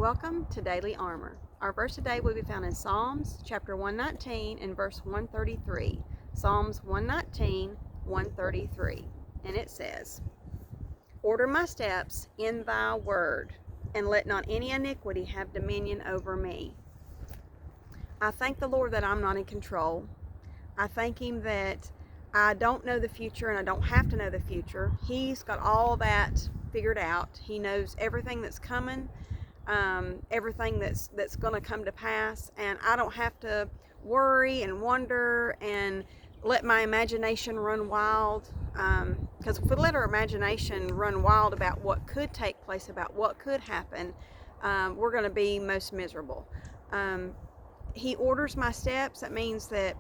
Welcome to Daily Armor. Our verse today will be found in Psalms chapter 119 and verse 133. Psalms 119, 133. And it says, "Order my steps in thy word, and let not any iniquity have dominion over me." I thank the Lord that I'm not in control. I thank Him that I don't know the future and I don't have to know the future. He's got all that figured out. He knows everything that's coming. Everything that's going to come to pass, and I don't have to worry and wonder and let my imagination run wild, because if we let our imagination run wild about what could take place, about what could happen, we're going to be most miserable. He orders my steps. That means that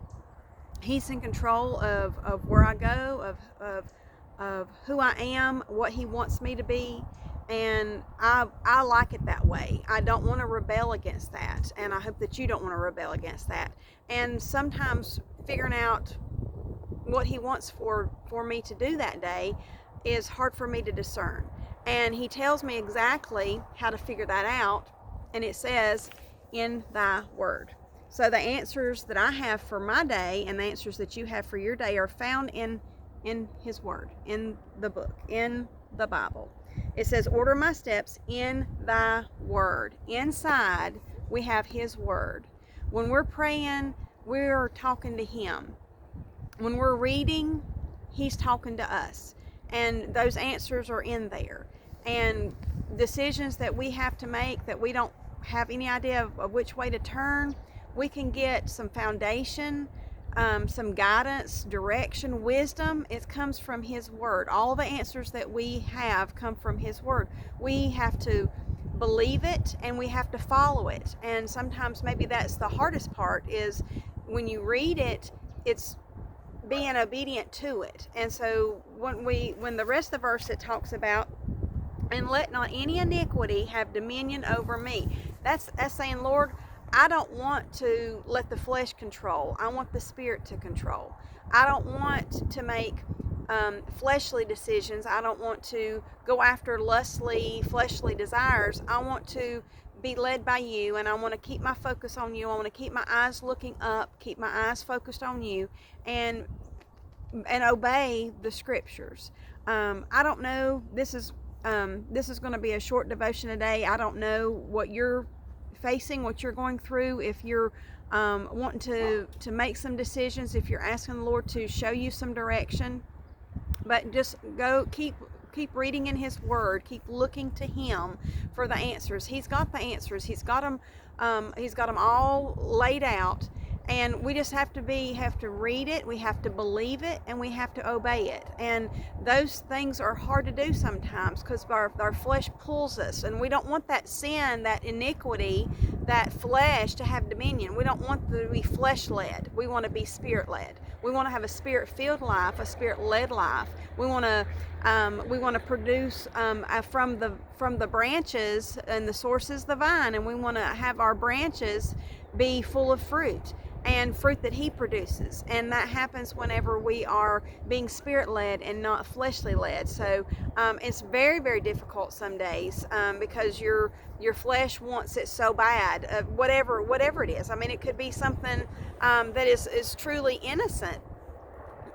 He's in control of where I go, of who I am, what He wants me to be. And I like it that way. I don't want to rebel against that, and I hope that you don't want to rebel against that. And sometimes figuring out what He wants for me to do that day is hard for me to discern. And He tells me exactly how to figure that out, and it says, "In thy word." So the answers that I have for my day and the answers that you have for your day are found in His word, in the book, in the Bible. It says, "Order my steps in thy word." Inside, we have His word. When we're praying, we're talking to Him. When we're reading, He's talking to us. And those answers are in there. And decisions that we have to make that we don't have any idea of which way to turn, we can get some foundation, some guidance, direction, wisdom. It comes from His word. All the answers that we have come from His word. We have to believe it and we have to follow it. And sometimes maybe that's the hardest part, is when you read it, it's being obedient to it. And so when the rest of the verse, it talks about, "And let not any iniquity have dominion over me." That's saying, Lord, I don't want to let the flesh control. I want the Spirit to control. I don't want to make fleshly decisions. I don't want to go after lustly, fleshly desires. I want to be led by You, and I want to keep my focus on You. I want to keep my eyes looking up, keep my eyes focused on You, and obey the Scriptures. I don't know. This is going to be a short devotion today. I don't know what you're facing, what you're going through, if you're wanting to make some decisions, if you're asking the Lord to show you some direction. But just keep reading in His word, keep looking to Him for the answers. He's got the answers. He's got them all laid out. And we just have to read it, we have to believe it, and we have to obey it. And those things are hard to do sometimes because our flesh pulls us, and we don't want that sin, that iniquity, that flesh to have dominion. We don't want to be flesh-led. We want to be Spirit-led. We want to have a Spirit-filled life, a Spirit-led life. We want to produce from the branches, and the source is the vine, and we want to have our branches be full of fruit, and fruit that He produces. And that happens whenever we are being Spirit-led and not fleshly-led. So it's very, very difficult some days because your flesh wants it so bad, whatever it is. I mean, it could be something that is truly innocent.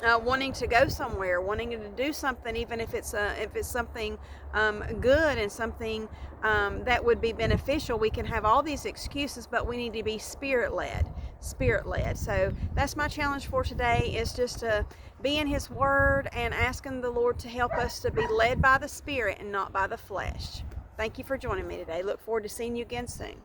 Wanting to go somewhere, wanting to do something, even if it's something good and something that would be beneficial. We can have all these excuses, but we need to be Spirit-led. So that's my challenge for today, is just to be in His word and asking the Lord to help us to be led by the Spirit and not by the flesh. Thank you for joining me today. Look forward to seeing you again soon.